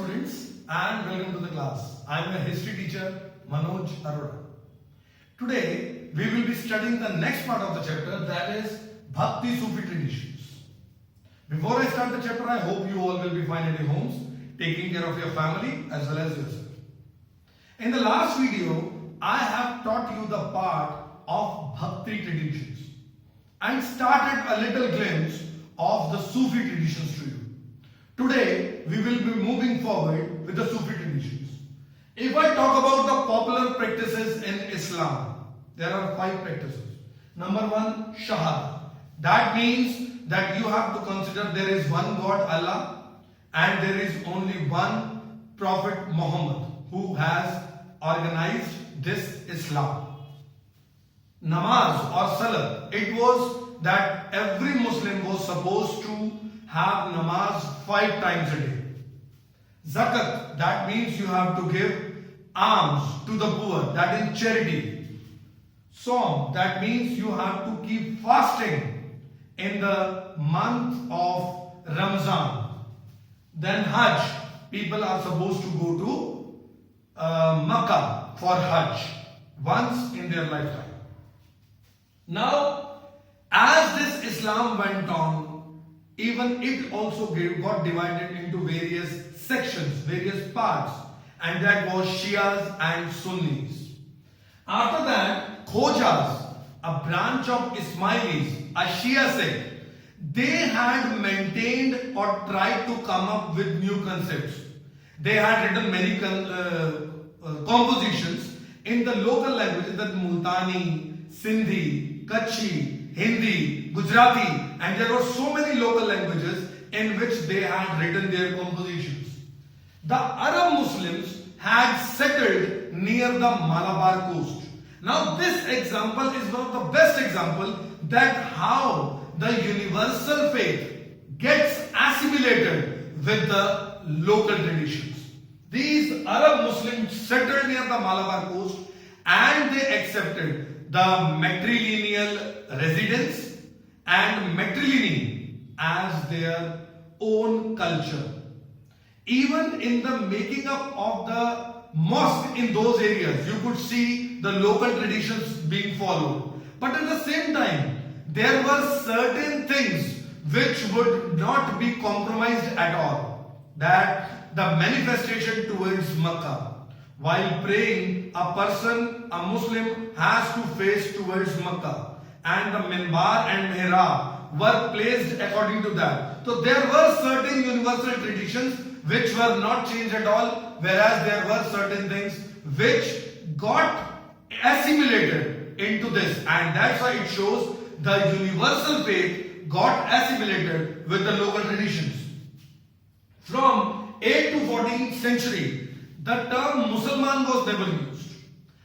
students and welcome to the class. I am your history teacher Manoj Arora. Today we will be studying the next part of the chapter, that is Bhakti Sufi traditions. Before I start the chapter, I hope you all will be fine at your homes, taking care of your family as well as yourself. In the last video, I have taught you the part of Bhakti traditions and started a little glimpse of the Sufi traditions to you. Today, we will be moving forward with the Sufi traditions. If I talk about the popular practices in Islam, there are 5 practices. Number 1, Shahada. That means that you have to consider there is one God, Allah, and there is only one Prophet Muhammad who has organized this Islam. Namaz or Salah, it was that every Muslim was supposed to have namaz 5 times a day. Zakat, that means you have to give alms to the poor, that is charity. Saum, that means you have to keep fasting in the month of Ramzan. Then Hajj, people are supposed to go to Makkah for Hajj once in their lifetime. Now, as this Islam went on, even it also got divided into various sections, various parts, and that was Shias and Sunnis. After that, Khojas, a branch of Ismailis, a Shia sect, they had maintained or tried to come up with new concepts. They had written many compositions in the local languages, that Multani, Sindhi, Kutchi, Hindi, Gujarati, and there were so many local languages in which they had written their compositions. The Arab Muslims had settled near the Malabar coast. Now this example is one of the best examples that how the universal faith gets assimilated with the local traditions. These Arab Muslims settled near the Malabar coast and they accepted the matrilineal residence and matrilineal as their own culture. Even in the making up of the mosque in those areas, you could see the local traditions being followed. But at the same time, there were certain things which would not be compromised at all. That the manifestation towards Makkah. While praying, a person, a Muslim, has to face towards Makkah, and the minbar and mihrab were placed according to that. So there were certain universal traditions which were not changed at all, whereas there were certain things which got assimilated into this, and that's why it shows the universal faith got assimilated with the local traditions. From 8th to 14th century, the term Musalman was never used.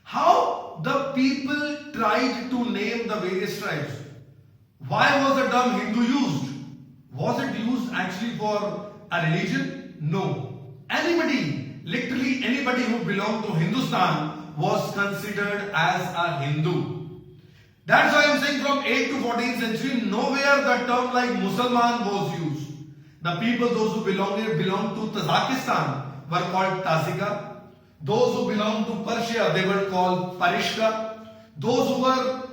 How the people tried to name the various tribes? Why was the term Hindu used? Was it used actually for a religion? No. Anybody, literally anybody who belonged to Hindustan was considered as a Hindu. That's why I'm saying from 8th to 14th century, nowhere the term like Musalman was used. The people, those who belonged to Tajikistan, were called Taziga. Those who belonged to Persia, they were called Parishka. Those who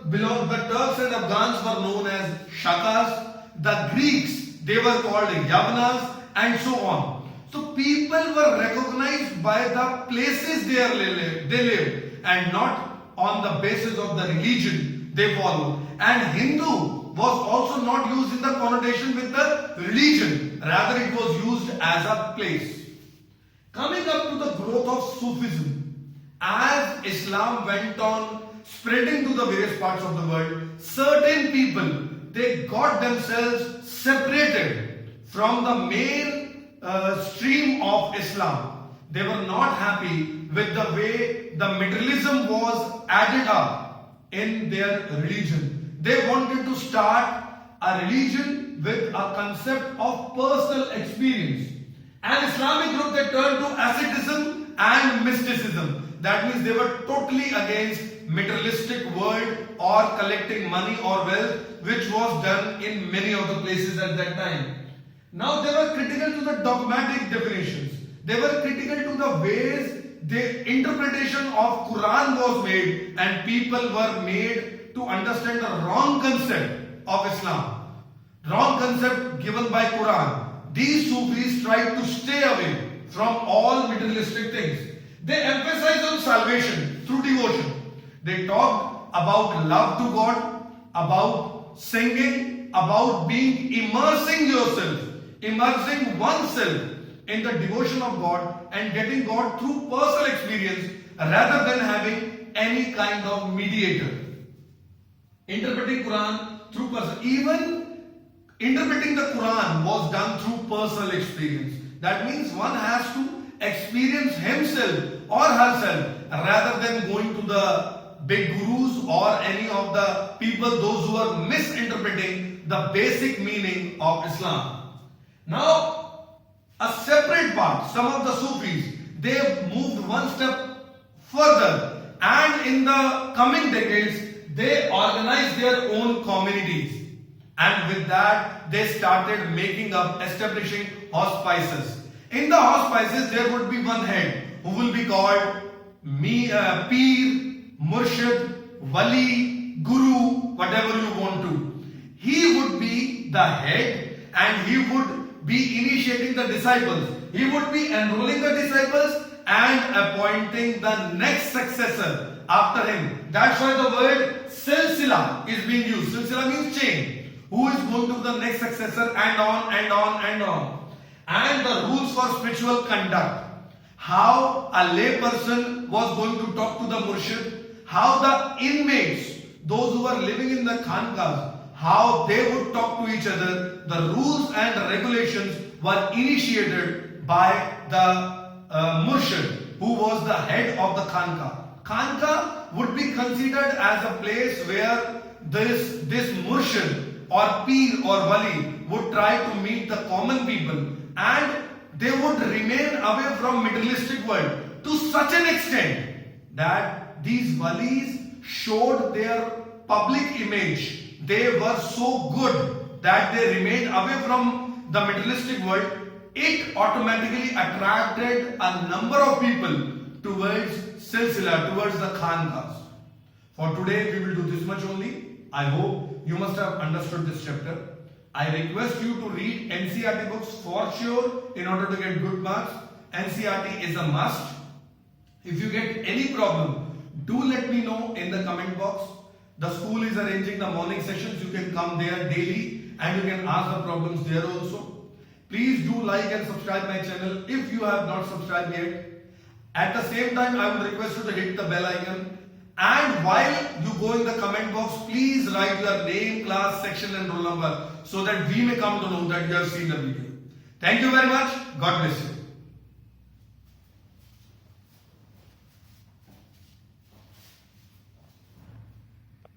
the Turks and Afghans were known as Shakas. The Greeks, they were called Yavanas, and so on. So people were recognized by the places they lived and not on the basis of the religion they followed. And Hindu was also not used in the connotation with the religion, rather it was used as a place. Coming up to the growth of Sufism, as Islam went on spreading to the various parts of the world, certain people, they got themselves separated from the main stream of Islam. They were not happy with the way the materialism was added up in their religion. They wanted to start a religion with a concept of personal experience. An Islamic group, they turned to asceticism and mysticism. That means they were totally against materialistic world or collecting money or wealth, which was done in many of the places at that time. Now they were critical to the dogmatic definitions. They were critical to the ways the interpretation of Quran was made, and people were made to understand the wrong concept of Islam, wrong concept given by Quran. These Sufis tried to stay away from all materialistic things. They emphasized on salvation through devotion. They talked about love to God, about singing, about being immersing yourself, immersing oneself in the devotion of God and getting God through personal experience rather than having any kind of mediator. Interpreting Quran through personal, even interpreting the Quran was done through personal experience. That means one has to experience himself or herself rather than going to the big gurus or any of the people, those who are misinterpreting the basic meaning of Islam. Now, a separate part, some of the Sufis, they moved one step further, and in the coming decades, they organized their own communities. And with that, they started making up, establishing hospices. In the hospices, there would be one head who will be called Peer, Murshid, Wali, Guru, whatever you want to. He would be the head and he would be initiating the disciples. He would be enrolling the disciples and appointing the next successor after him. That's why the word silsila is being used. Silsila means chain. Who is going to be the next successor, and on and on and on. And the rules for spiritual conduct. How a lay person was going to talk to the murshid. How the inmates, those who are living in the khanqahs, how they would talk to each other. The rules and regulations were initiated by the murshid, who was the head of the khanqah. Khanqah would be considered as a place where this murshid or peer or wali would try to meet the common people, and they would remain away from materialistic world to such an extent that these walis showed their public image. They were so good that they remained away from the materialistic world. It automatically attracted a number of people towards silsila, towards the khanqahs. For today we will do this much only. I hope you must have understood this chapter. I request you to read NCERT books for sure in order to get good marks. NCERT is a must. If you get any problem, do let me know in the comment box. The school is arranging the morning sessions. You can come there daily and you can ask the problems there also. Please do like and subscribe my channel if you have not subscribed yet. At the same time, I would request you to hit the bell icon. And while you go in the comment box, please write your name, class, section and roll number so that we may come to know that you have seen the video. Thank you very much. God bless you.